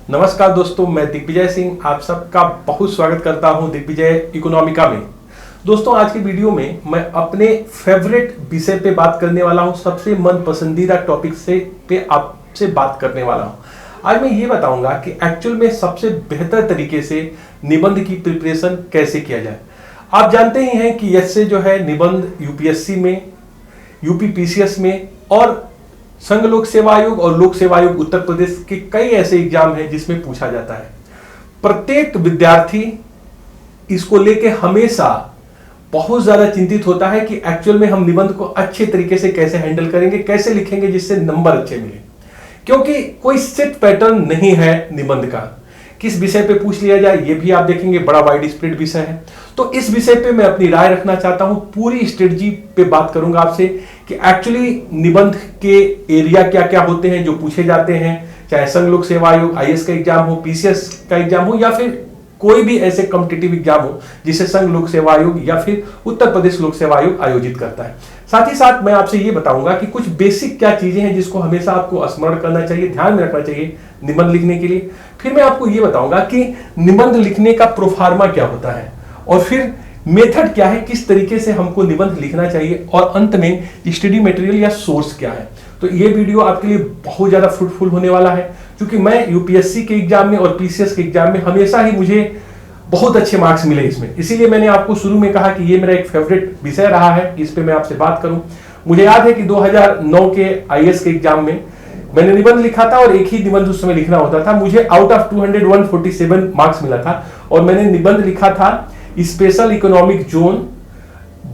नमस्कार दोस्तों, मैं दिग्विजय सिंह आप सबका बहुत स्वागत करता हूं दिग्विजय इकोनॉमिका में। दोस्तों, आज की वीडियो में मैं अपने फेवरेट विषय पे बात करने वाला हूं, सबसे मन पसंदीदा टॉपिक से पे आपसे बात करने वाला हूं। आज मैं ये बताऊंगा कि एक्चुअल में सबसे बेहतर तरीके से निबंध की प्रिपरेशन कैसे किया जाए। आप जानते ही हैं कि ऐसे जो है निबंध यूपीएससी में, यूपी पीसीएस में और संघ लोक सेवा आयोग और लोक सेवा आयोग उत्तर प्रदेश के कई ऐसे एग्जाम हैं जिसमें पूछा जाता है। प्रत्येक विद्यार्थी इसको लेके हमेशा बहुत ज्यादा चिंतित होता है कि एक्चुअल में हम निबंध को अच्छे तरीके से कैसे हैंडल करेंगे, कैसे लिखेंगे जिससे नंबर अच्छे मिले, क्योंकि कोई सेट पैटर्न नहीं है निबंध का। किस विषय पे पूछ लिया जाए ये भी आप देखेंगे, बड़ा वाइड स्प्रेड विषय है। तो इस विषय पे मैं अपनी राय रखना चाहता हूं, पूरी स्ट्रेटजी पे बात करूंगा आपसे कि एक्चुअली निबंध के एरिया क्या क्या होते हैं जो पूछे जाते हैं, चाहे संघ लोक सेवा आयोग आईएएस का एग्जाम हो, पीसीएस का एग्जाम हो या फिर कोई भी ऐसे कॉम्पिटिटिव एग्जाम हो जिसे संघ लोक सेवा आयोग या फिर उत्तर प्रदेश लोक सेवा आयोग आयोजित करता है। साथ ही साथ मैं आपसे ये बताऊंगा कि कुछ बेसिक क्या चीजें हैं जिसको हमेशा आपको स्मरण करना चाहिए, ध्यान में रखना चाहिए निबंध लिखने के लिए। फिर मैं आपको ये बताऊंगा कि निबंध लिखने का प्रोफार्मा क्या होता है और फिर मेथड क्या है, किस तरीके से हमको निबंध लिखना चाहिए, और अंत में स्टडी मटेरियल या सोर्स क्या है। तो ये वीडियो आपके लिए बहुत ज्यादा फ्रूटफुल होने वाला है, क्योंकि मैं यूपीएससी के एग्जाम में और पीसीएस के एग्जाम में हमेशा ही मुझे बहुत अच्छे मार्क्स मिले इसमें। इसीलिए मैंने आपको शुरू में कहा कि ये मेरा एक फेवरेट विषय रहा है, इस पे मैं आपसे बात करूं। मुझे याद है कि 2009 के आईएएस के एग्जाम में मैंने निबंध लिखा था और एक ही निबंध उस समय लिखना होता था। मुझे आउट ऑफ 200 147 मार्क्स मिला था और मैंने निबंध लिखा था स्पेशल इकोनॉमिक जोन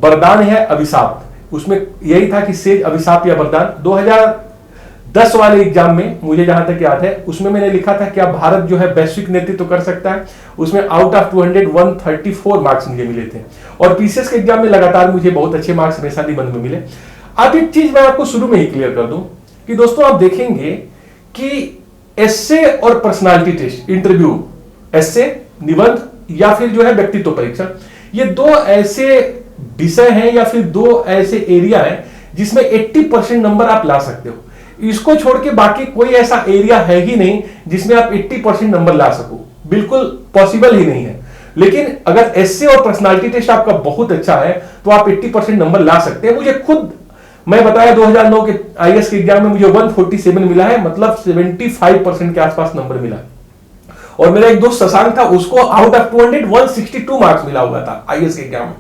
वरदान है अभिशाप। उसमें यही था कि सेज अभिशाप या वरदान। 2010 वाले एग्जाम में मुझे जहां तक याद है उसमें मैंने लिखा था क्या भारत जो है वैश्विक नेतृत्व कर सकता है। उसमें आउट ऑफ 200 134 मार्क्स मुझे मिले थे और पीसीएस के एग्जाम में लगातार मुझे बहुत अच्छे मार्क्स हमेशा निबंध में मिले। अब एक चीज मैं आपको शुरू में ही क्लियर कर दूं कि दोस्तों आप देखेंगे कि एस्से और पर्सनालिटी टेस्ट, इंटरव्यू, एस्से, निबंध या फिर जो है व्यक्तित्व परीक्षण, ये दो ऐसे विषय हैं या फिर दो ऐसे एरिया हैं जिसमें 80% नंबर आप ला सकते हो। इसको छोड़ के बाकी कोई ऐसा एरिया है ही नहीं जिसमें आप 80% नंबर ला सको, बिल्कुल पॉसिबल ही नहीं है। लेकिन अगर एस्से और पर्सनालिटी टेस्ट आपका बहुत अच्छा है तो आप 80% नंबर ला सकते हैं। मुझे खुद, मैं बताया 2009 के आईएएस के एग्जाम में मुझे 147 मिला है, मतलब 75% के आसपास नंबर मिला। और मेरा एक दोस्त शशांक था, उसको आउट ऑफ 200 162 मार्क्स मिला हुआ था आईएएस के एग्जाम में।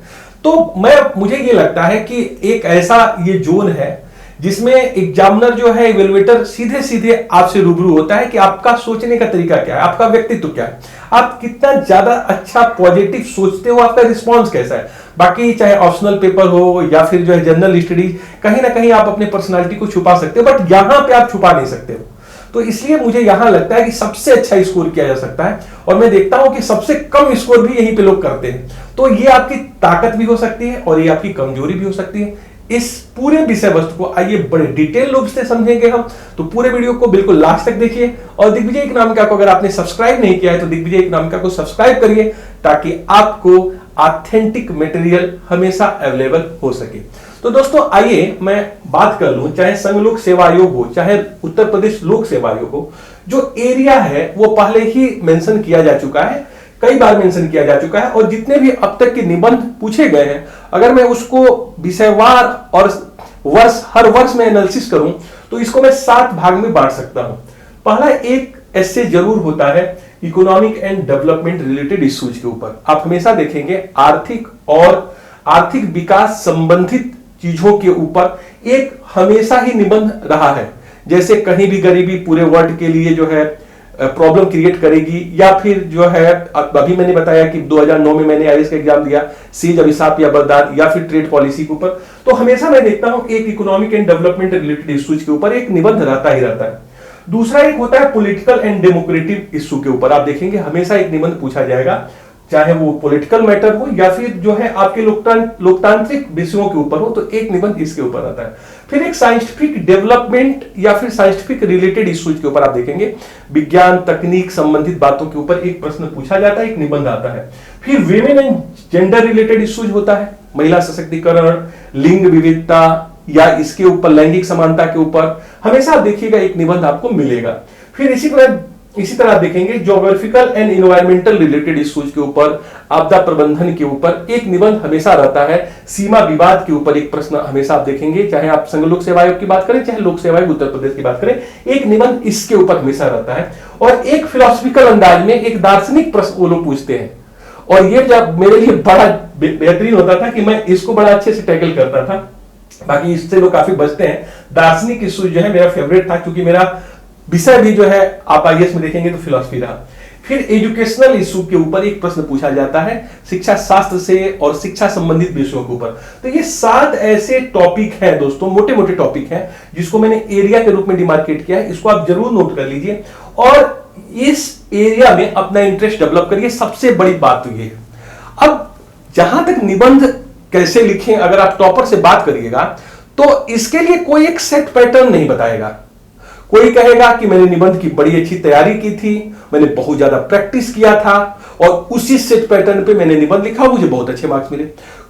तो मुझे ये लगता है कि एक ऐसा ये जोन है जिसमें एग्जामिनर जो है, इवेलुएटर सीधे सीधे आपसे रूबरू होता है कि आपका सोचने का तरीका क्या है, आपका व्यक्तित्व क्या है, आप कितना ज्यादा अच्छा पॉजिटिव सोचते हो, आपका रिस्पॉन्स कैसा है। बाकी चाहे ऑप्शनल पेपर हो या फिर जो है जनरल स्टडीज, कहीं ना कहीं आप अपने पर्सनालिटी को छुपा सकते हो, बट यहां पे आप छुपा नहीं सकते हो। तो इसलिए मुझे यहां लगता है कि सबसे अच्छा स्कोर किया जा सकता है और मैं देखता हूं कि सबसे कम स्कोर भी यहीं पे लोग करते हैं। तो ये आपकी ताकत भी हो सकती है और ये आपकी कमजोरी भी हो सकती है। इस पूरे विषय वस्तु को आइए बड़े डिटेल रूप से समझेंगे हम, तो पूरे वीडियो को बिल्कुल लास्ट तक देखिए। और दिग्विजय इकोनॉमिका को अगर आपने सब्सक्राइब नहीं किया है तो दिग्विजय इकोनॉमिका को सब्सक्राइब करिए ताकि आपको ऑथेंटिक मटेरियल हमेशा अवेलेबल हो सके। तो दोस्तों आइए मैं बात कर लूं, चाहे संघ लोक सेवा आयोग हो चाहे उत्तर प्रदेश लोक सेवा आयोग हो, जो एरिया है वो पहले ही मेंशन किया जा चुका है, कई बार मेंशन किया जा चुका है। और जितने भी अब तक के निबंध पूछे गए हैं, अगर मैं उसको विषयवार और वर्ष, हर वर्ष में एनालिसिस करूं तो इसको मैं 7 भाग में बांट सकता हूं। पहला एक एस्से जरूर होता है economic and development related issues के ऊपर। आप हमेशा देखेंगे आर्थिक और आर्थिक विकास संबंधित चीजों के ऊपर एक हमेशा ही निबंध रहा है। जैसे कहीं भी गरीबी पूरे वर्ल्ड के लिए जो है प्रॉब्लम क्रिएट करेगी, या फिर जो है अभी मैंने बताया कि 2009 में मैंने आईएएस का एग्जाम दिया, सेज अभिशाप या वरदान, या फिर ट्रेड पॉलिसी के ऊपर। तो हमेशा मैं देखता हूं एक economic and development related issues के ऊपर एक निबंध रहता ही रहता है। दूसरा एक होता है पॉलिटिकल एंड डेमोक्रेटिक इश्यू के ऊपर। आप देखेंगे हमेशा एक निबंध पूछा जाएगा, चाहे वो पॉलिटिकल मैटर हो या फिर जो है आपके लोकतांत्रिक विषयों के ऊपर हो, तो एक निबंध इसके ऊपर आता है। फिर एक साइंटिफिक डेवलपमेंट या फिर साइंटिफिक रिलेटेड इश्यूज के ऊपर आप देखेंगे विज्ञान तकनीक संबंधित बातों के ऊपर एक प्रश्न पूछा जाता है, एक निबंध आता है। फिर women and gender related issues होता है, महिला सशक्तिकरण, लिंग विविधता या इसके ऊपर लैंगिक समानता के ऊपर हमेशा देखिएगा एक निबंध आपको मिलेगा। फिर इसी तरह इसी तरह आप देखेंगे geographical and environmental related issues के ऊपर, आपदा प्रबंधन के ऊपर एक निबंध हमेशा रहता है। सीमा विवाद के ऊपर एक प्रश्न हमेशा आप देखेंगे, चाहे आप संघ लोक सेवा आयोग की बात करें, चाहे लोक सेवा आयोग उत्तर प्रदेश की बात करें, एक निबंध इसके ऊपर हमेशा रहता है। और एक फिलोसफिकल अंदाज में एक दार्शनिक प्रश्न वो लोग पूछते हैं, और ये जब मेरे लिए बड़ा बेहतरीन होता था कि मैं इसको बड़ा अच्छे से टैकल करता था। बाकी इससे लोग काफी बचते हैं। दार्शनिक इशू जो है मेरा फेवरेट था, क्योंकि मेरा विषय भी जो है आप आईएएस में देखेंगे तो फिलॉसफी रहा। फिर एजुकेशनल इशू के ऊपर एक प्रश्न पूछा जाता है शिक्षा शास्त्र से और शिक्षा संबंधित विषयों के ऊपर। तो ये 7 ऐसे टॉपिक हैं दोस्तों, मोटे मोटे टॉपिक हैं, जिसको मैंने एरिया के रूप में डिमार्केट किया है। इसको आप जरूर नोट कर लीजिए और इस एरिया में अपना इंटरेस्ट डेवलप करिए। सबसे बड़ी बात तो ये है। अब जहां तक निबंध कैसे लिखें, अगर आप टॉपर से बात करिएगा तो इसके लिए कोई एक सेट पैटर्न नहीं बताएगा। कोई कहेगा कि मैंने निबंध की बड़ी अच्छी तैयारी की थी, मैंने बहुत ज्यादा प्रैक्टिस किया था और उसी सेट पैटर्न पे मैंने निबंध लिखा, मुझे बहुत अच्छे मार्क्स मिले।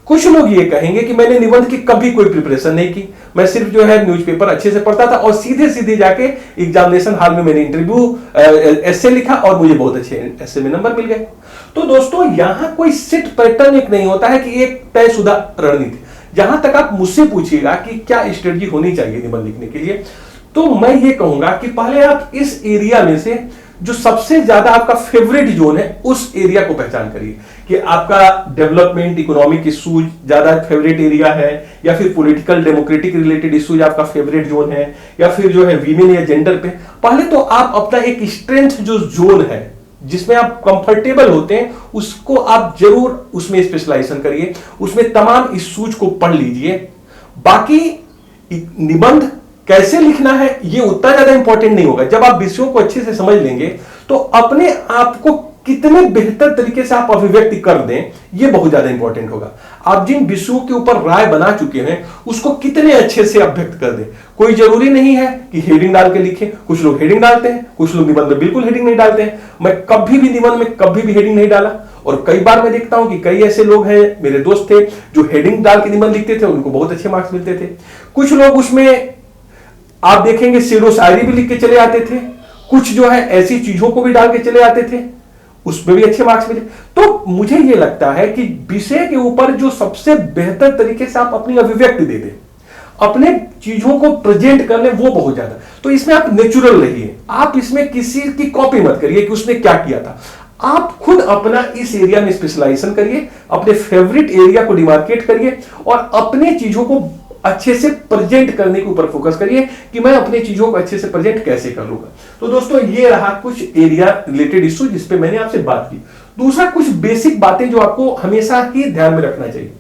कुछ लोग ये कहेंगे कि मैंने निबंध की कभी कोई प्रिपरेशन नहीं की, मैं सिर्फ जो है न्यूज़पेपर अच्छे से पढ़ता था और सीधे सीधे जाके एग्जामिनेशन हॉल में मैंने इंटरव्यू ऐसे लिखा और मुझे बहुत अच्छे ऐसे में नंबर मिल गए। तो दोस्तों यहां कोई सेट पैटर्न एक नहीं होता है कि एक तयशुदा रणनीति। जहां तक आप मुझसे पूछिएगा कि क्या स्ट्रेटजी होनी चाहिए निबंध लिखने के लिए, तो मैं ये कहूंगा कि पहले आप इस एरिया में से जो सबसे ज्यादा आपका फेवरेट जोन है उस एरिया को पहचान करिए कि आपका डेवलपमेंट इकोनॉमिक इश्यूज ज्यादा फेवरेट एरिया है, या फिर पॉलिटिकल डेमोक्रेटिक रिलेटेड इश्यूज आपका फेवरेट जोन है, या फिर जो है वीमेन या जेंडर पे। पहले तो आप अपना एक स्ट्रेंथ जो जोन है जिसमें आप कंफर्टेबल होते हैं उसको आप जरूर उसमें स्पेशलाइजेशन करिए, उसमें तमाम इश्यूज को पढ़ लीजिए। बाकी निबंध कैसे लिखना है ये उतना ज्यादा इंपॉर्टेंट नहीं होगा। जब आप विषयों को अच्छे से समझ लेंगे तो अपने आप को कितने बेहतर तरीके से आप अभिव्यक्ति कर दें ये बहुत ज्यादा इंपॉर्टेंट होगा। आप जिन विषयों के ऊपर राय बना चुके हैं उसको कितने अच्छे से अभिव्यक्त कर दें। कोई जरूरी नहीं है कि हेडिंग डाल के लिखें, कुछ लोग हेडिंग डालते हैं, कुछ लोग निबंध में बिल्कुल हेडिंग नहीं डालते हैं। मैं कभी भी निबंध में कभी भी हेडिंग नहीं डाला, और कई बार मैं देखता हूं कि कई ऐसे लोग हैं, मेरे दोस्त थे, जो हेडिंग डाल के निबंध लिखते थे, उनको बहुत अच्छे मार्क्स मिलते थे। कुछ लोग उसमें आप देखेंगे शेरो शायरी भी लिख के चले आते थे, कुछ जो है ऐसी चीजों को भी डाल के चले आते थे, उसमें भी अच्छे मार्क्स मिले। तो मुझे यह लगता है कि विषय के ऊपर जो सबसे बेहतर तरीके से आप अपनी अभिव्यक्ति दे दें, अपने चीजों को प्रेजेंट कर ले, वो बहुत ज्यादा। तो इसमें आप नेचुरल रहिए, आप इसमें किसी की कॉपी मत करिए कि उसने क्या किया था। आप खुद अपना इस एरिया में स्पेशलाइजेशन करिए, अपने फेवरेट एरिया को डिमार्केट करिए और अपने चीजों को अच्छे से प्रेजेंट करने के ऊपर फोकस करिए कि मैं अपने चीजों को अच्छे से प्रेजेंट कैसे करूंगा। तो दोस्तों ये रहा कुछ एरिया रिलेटेड इशू जिस पे मैंने आपसे बात की। दूसरा कुछ बेसिक बातें जो आपको हमेशा ही ध्यान में रखना चाहिए।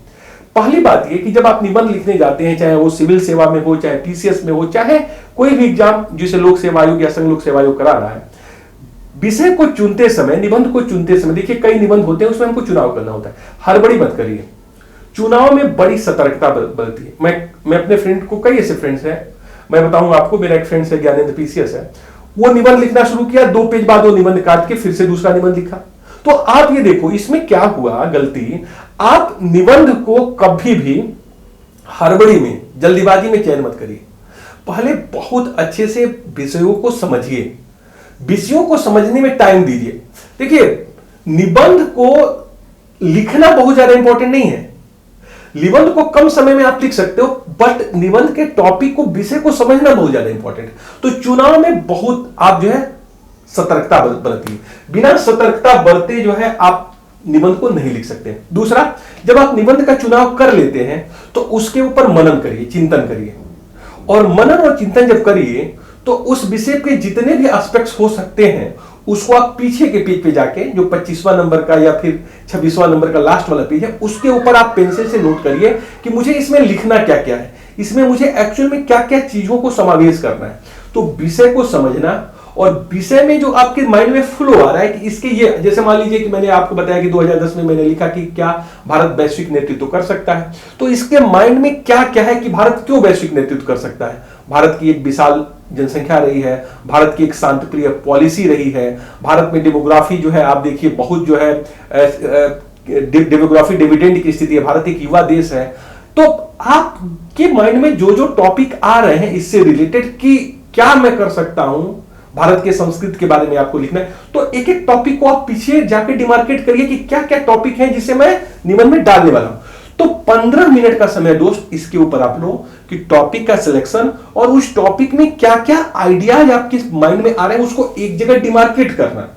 पहली बात ये कि जब आप निबंध लिखने जाते हैं, चाहे वो सिविल सेवा में हो, चाहे पीसीएस में हो, चाहे कोई भी एग्जाम जिसे लोक सेवा आयोग या संघ लोक सेवा आयोग करा रहा है, विषय को चुनते समय, निबंध को चुनते समय, देखिए कई निबंध होते हैं उसमें हमको चुनाव करना होता है। हड़बड़ी मत करिए, चुनाव में बड़ी सतर्कता बरती है। मैं अपने फ्रेंड को, कई ऐसे फ्रेंड्स हैं, मैं बताऊंगा आपको, मेरा एक फ्रेंड है ज्ञानेंद्र पीसीएस है, वो निबंध लिखना शुरू किया, 2 पेज बाद वो निबंध काट के फिर से दूसरा निबंध लिखा। तो आप ये देखो इसमें क्या हुआ गलती, आप निबंध को कभी भी हड़बड़ी में, जल्दीबाजी में चयन मत करिए। पहले बहुत अच्छे से विषयों को समझिए, विषयों को समझने में टाइम दीजिए। देखिए निबंध को लिखना बहुत ज्यादा इंपॉर्टेंट नहीं है, निबंध को कम समय में आप लिख सकते हो, बट निबंध के टॉपिक को, विषय को समझना बहुत ज्यादा इंपॉर्टेंट है। तो चुनाव में बहुत आप जो है सतर्कता बरतिए, बिना सतर्कता बरते जो है आप निबंध को नहीं लिख सकते। दूसरा, जब आप निबंध का चुनाव कर लेते हैं तो उसके ऊपर मनन करिए, चिंतन करिए, और मनन और चिंतन जब करिए तो उस विषय के जितने भी एस्पेक्ट्स हो सकते हैं उसको आप पीछे के पेज पे जाके, जो 25वां नंबर का या फिर 26वां नंबर का लास्ट वाला पेज है, उसके ऊपर आप पेंसिल से नोट करिए कि मुझे इसमें लिखना क्या क्या है, इसमें मुझे एक्चुअल में क्या क्या चीजों को समावेश करना है। तो विषय को समझना, और विषय में जो आपके माइंड में फ्लो आ रहा है कि इसके ये, जैसे मान लीजिए कि मैंने आपको बताया कि 2010 में मैंने लिखा कि क्या भारत वैश्विक नेतृत्व कर सकता है, तो इसके माइंड में क्या क्या है कि भारत क्यों वैश्विक नेतृत्व कर सकता है। भारत की एक विशाल जनसंख्या रही है, भारत की एक शांतिप्रिय पॉलिसी रही है, भारत में डेमोग्राफी जो है आप देखिए बहुत जो है डेमोग्राफी डिविडेंड की स्थिति है, भारत एक युवा देश है। तो आपके माइंड में जो जो टॉपिक आ रहे हैं इससे रिलेटेड कि क्या मैं कर सकता हूं भारत के संस्कृति के बारे में आपको लिखना है, तो एक एक टॉपिक को आप पीछे जाके डिमार्केट करिए कि क्या क्या टॉपिक है जिसे मैं निबंध में डालने वाला हूं। तो 15 मिनट का समय दोस्त इसके ऊपर आप लो कि टॉपिक का सिलेक्शन और उस टॉपिक में क्या क्या आइडियाज आपके माइंड में आ रहे हैं उसको एक जगह डिमार्केट करना।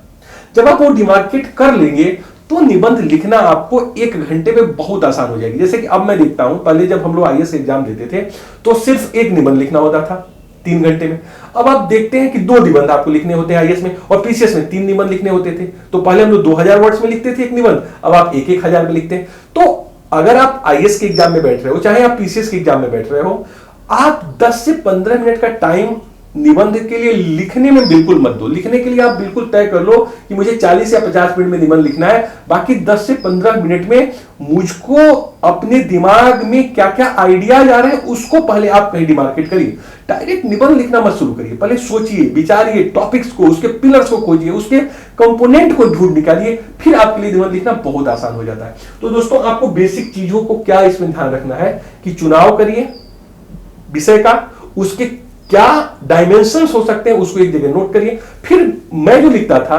जब आप वो डिमार्केट कर लेंगे तो निबंध लिखना आपको 1 घंटे में बहुत आसान हो जाएगी। जैसे कि अब मैं देखता हूं, पहले जब हम लोग आईएएस एग्जाम देते थे तो सिर्फ एक निबंध लिखना होता था 3 घंटे में। अब आप देखते हैं कि 2 निबंध आपको लिखने होते हैं आईएएस में, और पीसीएस में 3 निबंध लिखने होते थे। तो पहले हम लोग 2000 वर्ड्स में लिखते थे एक निबंध, अब आप 1-1000 में लिखते हैं। तो अगर आप आईएएस के एग्जाम में बैठ रहे हो, चाहे आप पीसीएस के एग्जाम में बैठ रहे हो, आप 10 से 15 मिनट का टाइम निबंध के लिए लिखने में बिल्कुल मत दो। लिखने के लिए आप बिल्कुल तय कर लो कि मुझे 40 या 50 मिनट में निबंध लिखना है, बाकी 10 से 15 मिनट में मुझको अपने दिमाग में क्या क्या आइडियाज आ रहे हैं उसको पहले आप कहीं डिमार्केट करिए। डायरेक्ट निबंध लिखना मत शुरू करिए, पहले सोचिए, विचारिए, टॉपिक्स को, उसके पिलर्स को खोजिए, उसके कंपोनेंट को ढूंढ निकालिए, फिर आपके लिए निबंध लिखना बहुत आसान हो जाता है। तो दोस्तों, आपको बेसिक चीजों को क्या इसमें ध्यान रखना है कि चुनाव करिए विषय का, उसके क्या डायमेंशंस हो सकते हैं उसको एक जगह नोट करिए। फिर मैं जो लिखता था,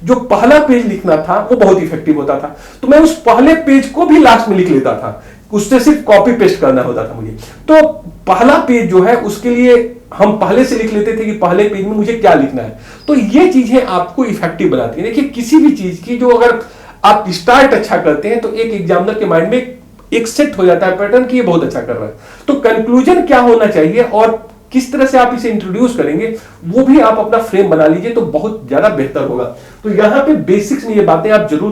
जो पहला पेज लिखना था वो बहुत इफेक्टिव होता था, तो मैं उस पहले पेज को भी लास्ट में लिख लेता था, उससे सिर्फ कॉपी पेस्ट करना होता था मुझे। तो पहला पेज जो है उसके लिए हम पहले से लिख लेते थे कि पहले पेज में मुझे क्या लिखना है। तो ये चीजें आपको इफेक्टिव बनाती है। देखिए, किसी भी चीज की जो अगर आप स्टार्ट अच्छा करते हैं तो एक एग्जामिनर के माइंड में एक सेट हो जाता है पैटर्न कि ये बहुत अच्छा कर रहा है। तो कंक्लूजन क्या होना चाहिए और किस तरह से आप इसे इंट्रोड्यूस करेंगे वो भी आप अपना फ्रेम बना लीजिए तो बहुत ज्यादा बेहतर होगा। तो यहां पे बेसिक्स में ये बातें आप जरूर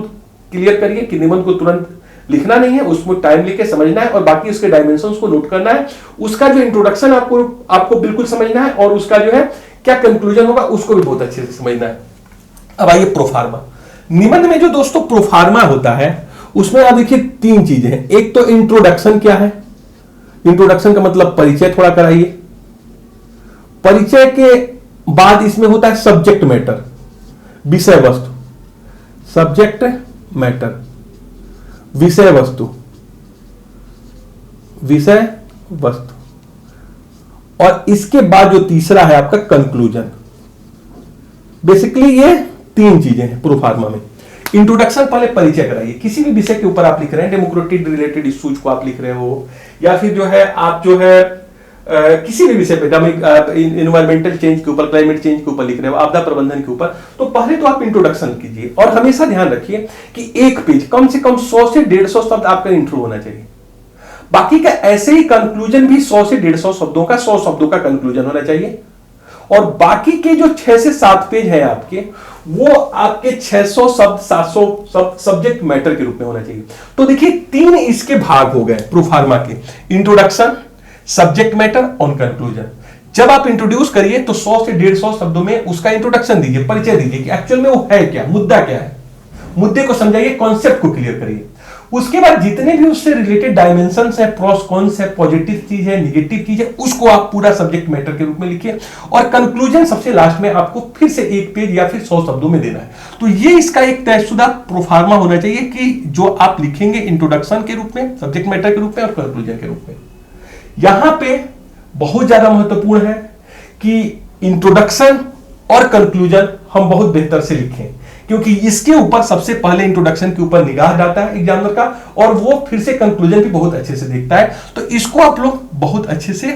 क्लियर करिए कि निबंध को तुरंत लिखना नहीं है, उसमें टाइम लेके समझना है और बाकी उसके डायमेंशंस को नोट करना है। उसका जो इंट्रोडक्शन आपको बिल्कुल समझना है और उसका जो है क्या कंक्लूजन होगा उसको भी बहुत अच्छे से समझना है। अब आइए प्रोफार्मा। निबंध में जो दोस्तों प्रोफार्मा होता है उसमें आप देखिए 3 चीजें हैं। एक तो इंट्रोडक्शन क्या है, इंट्रोडक्शन का मतलब परिचय थोड़ा कराइए। परिचय के बाद इसमें होता है सब्जेक्ट मैटर, विषय वस्तु, सब्जेक्ट मैटर, विषय वस्तु, विषय वस्तु, और इसके बाद जो तीसरा है आपका कंक्लूजन। बेसिकली ये 3 चीजें हैं प्रोफार्मा में। इंट्रोडक्शन पहले परिचय कराइए, किसी भी विषय के ऊपर आप लिख रहे हैं, डेमोक्रेटिक रिलेटेड इश्यूज को आप लिख रहे हो या फिर जो है आप जो है किसी भी विषय पे इन्वायरमेंटल चेंज के ऊपर, क्लाइमेट चेंज के ऊपर लिख रहे हो, आपदा प्रबंधन के ऊपर, तो पहले तो आप इंट्रोडक्शन कीजिए और हमेशा ध्यान रखिए कि एक पेज कम से कम 100 से 150 शब्द आपका इंट्रो होना चाहिए। बाकी का ऐसे ही कंक्लूजन भी 100 से 150 शब्दों का, 100 शब्दों का कंक्लूजन होना चाहिए। और बाकी के जो 6 से 7 पेज हैं आपके, वो आपके 600 शब्द, 700 शब्द सब्जेक्ट मैटर के रूप में होना चाहिए। तो देखिए 3 इसके भाग हो गए प्रोफार्मा के, इंट्रोडक्शन, सब्जेक्ट मैटर और कंक्लूजन। जब आप इंट्रोड्यूस करिए तो 100 से 150 शब्दों में उसका इंट्रोडक्शन दीजिए, परिचय दीजिए कि एक्चुअल में वो है क्या, मुद्दा क्या है, मुद्दे को समझाइए, कॉन्सेप्ट को क्लियर करिए। उसके बाद जितने भी उससे रिलेटेड डायमेंशंस है, प्रोस कॉन्स है, पॉजिटिव चीज है, नेगेटिव चीज है, उसको आप पूरा सब्जेक्ट मैटर के रूप में लिखिए और कंक्लूजन सबसे लास्ट में आपको फिर से 1 पेज या फिर 100 शब्दों में देना है। तो ये इसका एक तयशुदा प्रोफार्मा होना चाहिए कि जो आप लिखेंगे इंट्रोडक्शन के रूप में, सब्जेक्ट मैटर के रूप में और कंक्लूजन के रूप में। यहां पे बहुत ज्यादा महत्वपूर्ण है कि इंट्रोडक्शन और कंक्लूजन हम बहुत बेहतर से लिखें, क्योंकि इसके ऊपर सबसे पहले इंट्रोडक्शन के ऊपर निगाह जाता है एग्जामिनर का और वो फिर से कंक्लूजन भी बहुत अच्छे से देखता है। तो इसको आप लोग बहुत अच्छे से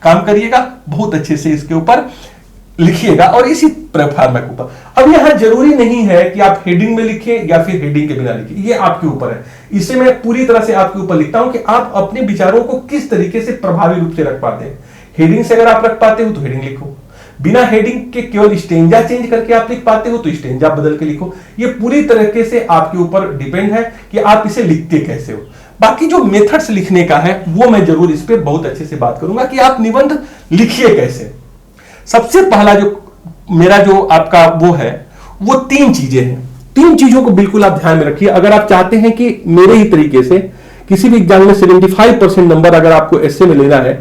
काम करिएगा, बहुत अच्छे से इसके ऊपर लिखिएगा और इसी प्रोफार्मा के ऊपर। अब यहां जरूरी नहीं है कि आप हेडिंग में लिखें या फिर हेडिंग के बिना लिखें, ये आपके ऊपर है। इसे मैं पूरी तरह से आपके ऊपर लिखता हूं कि आप अपने विचारों को किस तरीके से प्रभावी रूप से रख पाते हैं। हेडिंग से अगर आप रख पाते हो तो हेडिंग लिखो, बिना हेडिंग के केवल स्टेंजा चेंज करके आप लिख पाते हो तो स्टेंजा बदल के लिखो। ये पूरी तरीके से आपके ऊपर डिपेंड है कि आप इसे लिखते कैसे हो। बाकी जो मेथड्स लिखने का है वो मैं जरूर इस पे बहुत अच्छे से बात करूंगा कि आप निबंध लिखिए कैसे। सबसे पहला जो मेरा जो आपका वो है वो 3 चीजें हैं। 3 चीजों को बिल्कुल आप ध्यान में रखिए। अगर आप चाहते हैं कि मेरे ही तरीके से किसी भी एग्जाम में 75% नंबर अगर आपको ऐसे में लेना है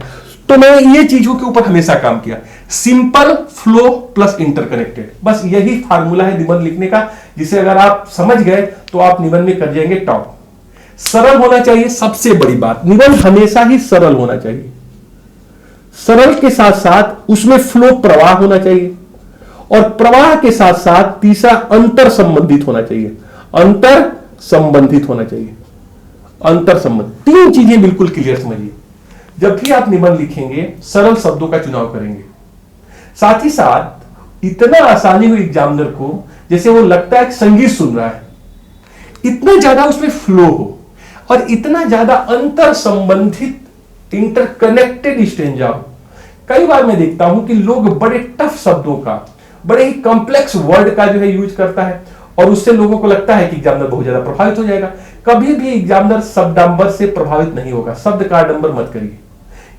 तो मैं ये चीजों के ऊपर हमेशा काम किया। सिंपल, फ्लो प्लस इंटरकनेक्टेड, बस यही फार्मूला है निबंध लिखने का, जिसे अगर आप समझ गए तो आप निबंध में कर जाएंगे टॉप। सरल होना चाहिए, सबसे बड़ी बात, निबंध हमेशा ही सरल होना चाहिए। सरल के साथ साथ उसमें फ्लो, प्रवाह होना चाहिए और प्रवाह के साथ साथ तीसरा अंतर संबंधित होना चाहिए। अंतर संबंधित होना चाहिए। अंतर संबंध, तीन चीजें बिल्कुल क्लियर समझिए। जब भी आप निबंध लिखेंगे सरल शब्दों का चुनाव करेंगे, साथ ही साथ इतना आसानी हो एग्जामिनर को जैसे वो लगता है कि संगीत सुन रहा है, इतना ज्यादा उसमें फ्लो हो और इतना ज्यादा अंतर संबंधित इंटरकनेक्टेड स्टेंजा हो। कई बार मैं देखता हूं कि लोग बड़े टफ शब्दों का, बड़े ही कॉम्प्लेक्स वर्ड का जो है यूज करता है और उससे लोगों को लगता है कि एग्जामिनर बहुत ज्यादा प्रभावित हो जाएगा। कभी भी एग्जामिनर शब्दांबर से प्रभावित नहीं होगा। शब्द का आडंबर मत करिए।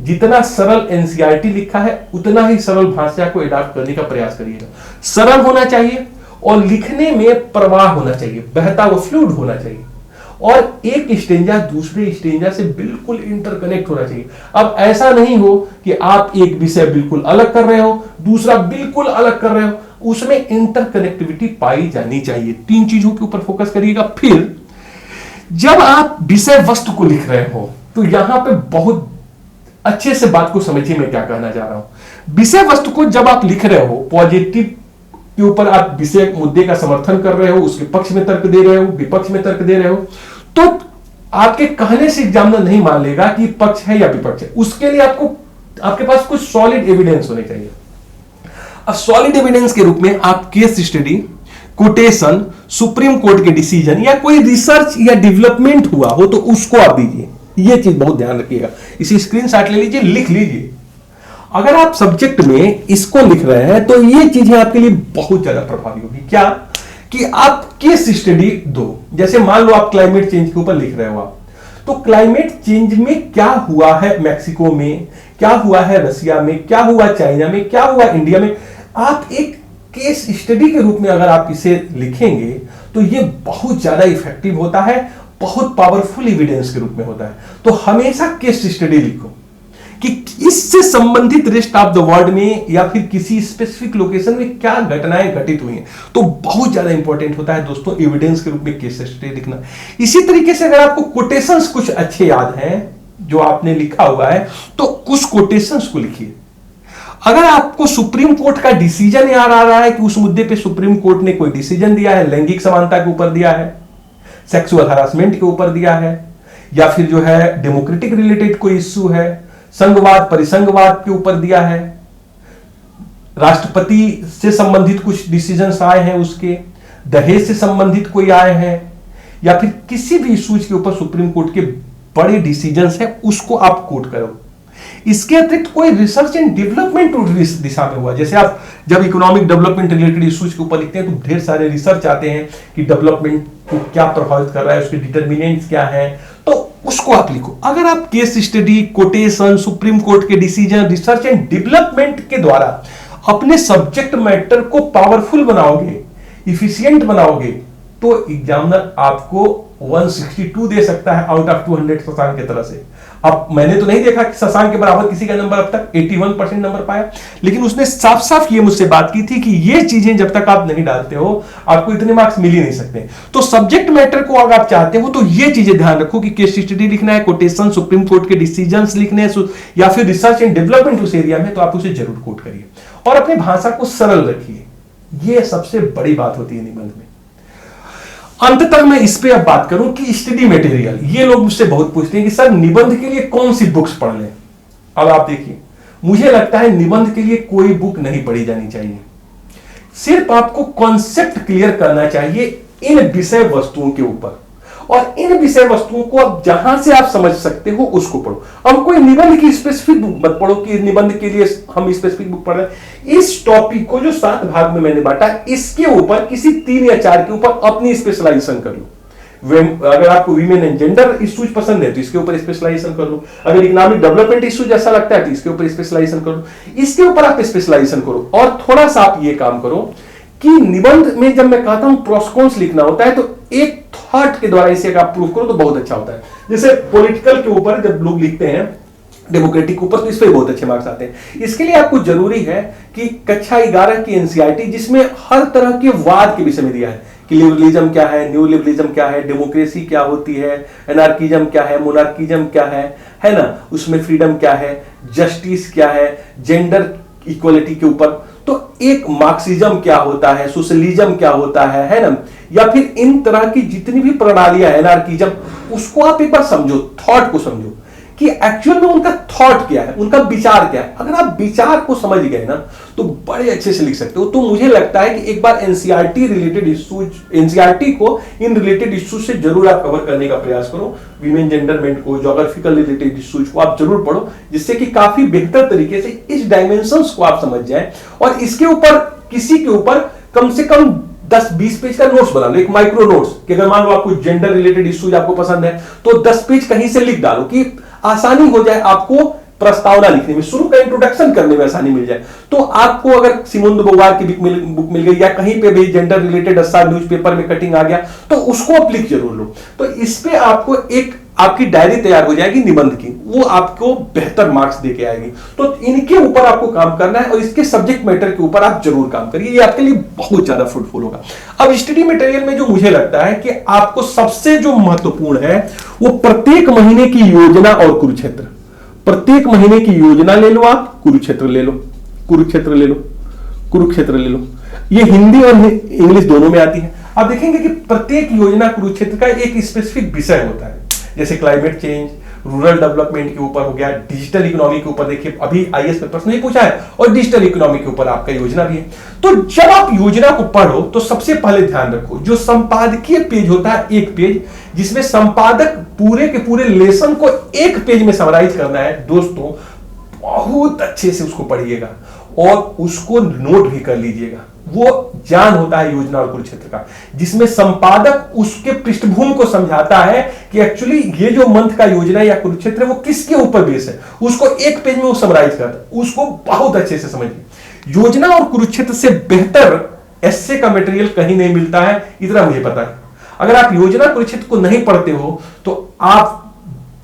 जितना सरल एनसीईआरटी लिखा है उतना ही सरल भाषा को एडॉप्ट करने का प्रयास करिएगा। सरल होना चाहिए और लिखने में प्रवाह होना चाहिए, बहता हुआ फ्लूइड होना चाहिए और एक स्टेंजा दूसरे स्टेंजा से बिल्कुल इंटरकनेक्ट होना चाहिए। अब ऐसा नहीं हो कि आप एक विषय बिल्कुल अलग कर रहे हो, दूसरा बिल्कुल अलग कर रहे हो, उसमें इंटरकनेक्टिविटी पाई जानी चाहिए। तीन चीजों के ऊपर फोकस करिएगा। फिर जब आप विषय वस्तु को लिख रहे हो तो यहां पे बहुत अच्छे से बात को समझिए मैं क्या कहना चाह रहा हूं। विषय वस्तु को जब आप लिख रहे हो, पॉजिटिव के ऊपर आप विषय मुद्दे का समर्थन कर रहे हो, उसके पक्ष में तर्क दे रहे हो, विपक्ष में तर्क दे रहे हो, तो आपके कहने से एग्जामिनर नहीं मान लेगा कि पक्ष है या विपक्ष है। उसके लिए आपके पास कुछ सॉलिड एविडेंस होने चाहिए। अब सॉलिड एविडेंस के रूप में आप case study, quotation, supreme court के डिसीजन या कोई रिसर्च या डेवलपमेंट हुआ हो तो उसको आप दीजिए। यह चीज बहुत ध्यान रखिएगा। इसी स्क्रीनशॉट ले लीजिए, लिख लीजिए। अगर आप सब्जेक्ट में इसको लिख रहे हैं तो ये चीजें आपके लिए बहुत ज्यादा प्रभावी होगी। क्या कि आप केस स्टडी दो। जैसे मान लो आप क्लाइमेट चेंज के ऊपर लिख रहे हो आप, तो क्लाइमेट चेंज में क्या हुआ है मैक्सिको में, क्या हुआ है रसिया में, क्या हुआ चाइना में, क्या हुआ इंडिया में, आप एक केस स्टडी के रूप में अगर आप इसे लिखेंगे तो ये बहुत ज्यादा इफेक्टिव होता है, बहुत पावरफुल एविडेंस के रूप में होता है। तो हमेशा केस स्टडी लिखो कि इससे संबंधित रेस्ट ऑफ द वर्ल्ड में या फिर किसी स्पेसिफिक लोकेशन में क्या घटनाएं घटित हुई हैं। तो बहुत ज्यादा इंपॉर्टेंट होता है दोस्तों एविडेंस के रूप में केस स्टडी लिखना। इसी तरीके से अगर आपको कोटेशंस कुछ अच्छे याद हैं जो आपने लिखा हुआ है तो कुछ कोटेशंस को लिखिए। अगर आपको सुप्रीम कोर्ट का डिसीजन याद आ रहा है कि उस मुद्दे पे सुप्रीम कोर्ट ने कोई डिसीजन दिया है, लैंगिक समानता के ऊपर दिया है, सेक्सुअल हरासमेंट के ऊपर दिया है, या फिर जो है डेमोक्रेटिक रिलेटेड कोई इश्यू है, संघवाद परिसंघवाद के ऊपर दिया है, राष्ट्रपति से संबंधित कुछ डिसीजंस आए हैं, उसके दहेज से संबंधित कोई आए हैं, या फिर किसी भी इश्यूज के ऊपर सुप्रीम कोर्ट के बड़े डिसीजंस हैं, उसको आप कोट करो। इसके अतिरिक्त कोई रिसर्च एंड डेवलपमेंट उस दिशा में हुआ, जैसे आप जब इकोनॉमिक डेवलपमेंट रिलेटेड इश्यूज के ऊपर लिखते हैं तो ढेर सारे रिसर्च आते हैं कि डेवलपमेंट को क्या प्रभावित कर रहा है, उसके डिटर्मिनेंट्स क्या हैं, तो उसको आप लिखो। अगर आप case study, quotation, supreme court के डिसीजन, रिसर्च एंड डेवलपमेंट के द्वारा अपने सब्जेक्ट मैटर को पावरफुल बनाओगे, इफिशिएंट बनाओगे, तो एग्जामिनर आपको 162 दे सकता है आउट ऑफ 200 शशांक की तरह से। अब मैंने तो नहीं देखा कि शशांक के बराबर किसी का नंबर अब तक 81% नंबर पाया, लेकिन उसने साफ साफ ये मुझसे बात की थी कि ये चीजें जब तक आप नहीं डालते हो आपको इतने मार्क्स मिल ही नहीं सकते। तो सब्जेक्ट मैटर को अगर आप चाहते हो तो ये चीजें ध्यान रखो कि केस स्टडी लिखना है, कोटेशन, सुप्रीम कोर्ट के डिसीजंस लिखने हैं, या फिर रिसर्च एंड डेवलपमेंट उस एरिया में, तो आप उसे जरूर कोट करिए और अपनी भाषा को सरल रखिए। यह सबसे बड़ी बात होती है निबंध में। अंततः मैं इस पे अब बात करूं कि स्टडी मटेरियल, ये लोग मुझसे बहुत पूछते हैं कि सर निबंध के लिए कौन सी बुक्स पढ़ लें। अब आप देखिए, मुझे लगता है निबंध के लिए कोई बुक नहीं पढ़ी जानी चाहिए। सिर्फ आपको कॉन्सेप्ट क्लियर करना चाहिए इन विषय वस्तुओं के ऊपर, और इन विषय वस्तुओं को आप जहां से आप समझ सकते हो उसको पढ़ो। अब कोई निबंध की स्पेसिफिक बुक मत पढ़ो कि निबंध के लिए हम स्पेसिफिक बुक पढ़ रहे हैं। इस टॉपिक को जो 7 भाग में मैंने बांटा, इसके ऊपर किसी 3 या 4 के ऊपर अपनी स्पेशलाइजेशन कर लो। अगर आपको वीमेन एंड जेंडर इश्यूज पसंद है तो इसके ऊपर स्पेशलाइजेशन कर लो। अगर इकोनॉमिक डेवलपमेंट इश्यूज ऐसा लगता है तो इसके ऊपर स्पेशलाइजेशन करो। इसके ऊपर आप स्पेशलाइजेशन करो। और थोड़ा सा आप ये काम करो कि निबंध में जब मैं कहता हूं प्रोस्कॉन्स लिखना होता है तो एक थॉट के द्वारा इसे आप प्रूफ करो तो बहुत अच्छा होता है। जैसे पॉलिटिकल के ऊपर जब लोग लिखते हैं, डेमोक्रेटिक के ऊपर, तो इस पे बहुत अच्छे मार्क्स आते हैं। इसके लिए आपको जरूरी है कि कक्षा 11 की एनसीईआरटी, जिसमें हर तरह के वाद के विषय में दिया है कि लिबरलिज्म क्या है, न्यू लिबरलिज्म क्या है, डेमोक्रेसी क्या होती है, एनार्किज्म क्या है, मोनार्किज्म क्या है ना, उसमें फ्रीडम क्या है, जस्टिस क्या है, जेंडर इक्वलिटी के ऊपर, तो एक मार्क्सिज्म क्या होता है, सोशलिज्म क्या होता है ना, या फिर इन तरह की जितनी भी प्रणालियां है, एनार्किज्म, उसको आप एक बार समझो, थॉट को समझो कि एक्चुअल में उनका थॉट क्या है, उनका विचार क्या है। अगर आप विचार को समझ गए ना तो बड़े अच्छे से लिख सकते हो। तो मुझे लगता है कि एक बार एनसीईआरटी रिलेटेड इश्यूज, एनसीईआरटी को इन रिलेटेड इश्यूज से जरूर आप कवर करने का प्रयास करो। वीमेन जेंडरमेंट को, ज्योग्राफिकल रिलेटेड इश्यूज को आप जरूर पढ़ो, जिससे कि काफी बेहतर तरीके से इस डायमेंशंस को आप समझ जाए और इसके ऊपर किसी के ऊपर कम से कम 10-20 पेज का नोट्स बना लो, एक माइक्रो नोट्स, कि अगर मान लो आपको जेंडर रिलेटेड इश्यूज आपको पसंद है तो 10 पेज कहीं से लिख डालो कि आसानी हो जाए आपको प्रस्तावना लिखने में, शुरू का इंट्रोडक्शन करने में आसानी मिल जाए। तो आपको अगर सिमोन दे बोवार की बुक मिल गई या कहीं पे भी जेंडर रिलेटेड न्यूज़पेपर में कटिंग आ गया तो उसको आप लिख जरूर लो। तो इस पे आपको एक आपकी डायरी तैयार हो जाएगी निबंध की, वो आपको बेहतर मार्क्स देके आएगी। तो इनके ऊपर आपको काम करना है और इसके सब्जेक्ट मैटर के ऊपर आप जरूर काम करिए, ये आपके लिए बहुत ज्यादा फ्रूटफुल होगा। अब स्टडी मटेरियल में जो मुझे लगता है कि आपको सबसे जो महत्वपूर्ण है वो प्रत्येक महीने की योजना और कुरुक्षेत्र। प्रत्येक महीने की योजना ले लो, आप कुरुक्षेत्र ले लो, कुरुक्षेत्र ले लो, कुरुक्षेत्र ले लो। ये हिंदी और इंग्लिश दोनों में आती है। आप देखेंगे कि प्रत्येक योजना कुरुक्षेत्र का एक स्पेसिफिक विषय होता है, जैसे क्लाइमेट चेंज, रूरल डेवलपमेंट के ऊपर हो गया, डिजिटल इकोनॉमी के ऊपर, देखिए अभी आईएएस पेपर्स में पूछा है, और डिजिटल इकोनॉमी के ऊपर आपका योजना भी है। तो जब आप योजना को पढ़ो तो सबसे पहले ध्यान रखो जो संपादकीय पेज होता है, एक पेज जिसमें संपादक पूरे के पूरे लेसन को एक पेज में समराइज करना है, दोस्तों बहुत अच्छे से उसको पढ़िएगा और उसको नोट भी कर लीजिएगा। वो ज्ञान होता है योजना और कुरुक्षेत्र का, जिसमें संपादक उसके पृष्ठभूमि को समझाता है कि एक्चुअली ये जो मंथ का योजना या कुरुक्षेत्र है वो किसके ऊपर बेस है, उसको एक पेज में वो समराइज करता है, उसको बहुत अच्छे से समझिए। योजना और कुरुक्षेत्र से बेहतर एस्से का मटेरियल कहीं नहीं मिलता है, इतना मुझे पता है। अगर आप योजना कुरुक्षेत्र को नहीं पढ़ते हो तो आप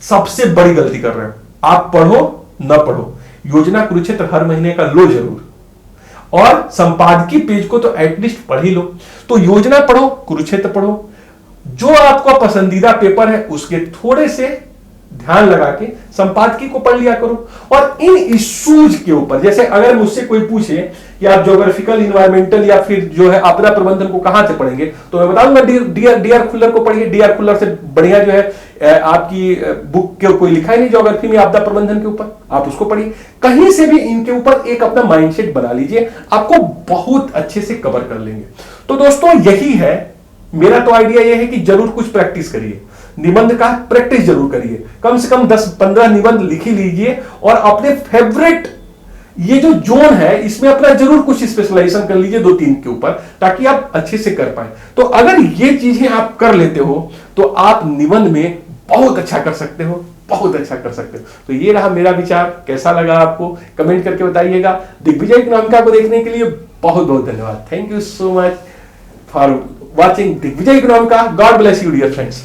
सबसे बड़ी गलती कर रहे हो। आप पढ़ो न पढ़ो, योजना कुरुक्षेत्र हर महीने का लो जरूर, और संपादकीय पेज को तो एटलीस्ट पढ़ ही लो। तो योजना पढ़ो, कुरुक्षेत्र पढ़ो, जो आपका पसंदीदा पेपर है उसके थोड़े से ध्यान लगा के संपादकीय को पढ़ लिया करो। और इन इश्यूज के ऊपर, जैसे अगर मुझसे कोई पूछे कि आप ज्योग्राफिकल, इन्वायरमेंटल या फिर जो है आपदा प्रबंधन को कहां से पढ़ेंगे, तो मैं बताऊंगा डीआर खुल्लर को पढ़िए। डीआर खुल्लर से बढ़िया जो है आपकी बुक के कोई लिखा ही नहीं ज्योग्राफी में आपदा प्रबंधन के ऊपर, आप उसको पढ़िए। कहीं से भी इनके ऊपर एक अपना माइंडसेट बना लीजिए, आपको बहुत अच्छे से कवर कर लेंगे। तो दोस्तों यही है मेरा तो आइडिया यह है कि जरूर कुछ प्रैक्टिस करिए, निबंध का प्रैक्टिस जरूर करिए, कम से कम 10-15 निबंध लिख ही लीजिए और अपने फेवरेट ये जो जोन है इसमें अपना जरूर कुछ स्पेशलाइजेशन कर लीजिए 2-3 के ऊपर, ताकि आप अच्छे से कर पाए। तो अगर ये चीजें आप कर लेते हो तो आप निबंध में बहुत अच्छा कर सकते हो, बहुत अच्छा कर सकते हो। तो ये रहा मेरा विचार, कैसा लगा आपको कमेंट करके बताइएगा। दिग्विजय इकोनॉमिका को देखने के लिए बहुत बहुत धन्यवाद। Thank you so much for watching Digvijay Economica. God bless you, dear friends.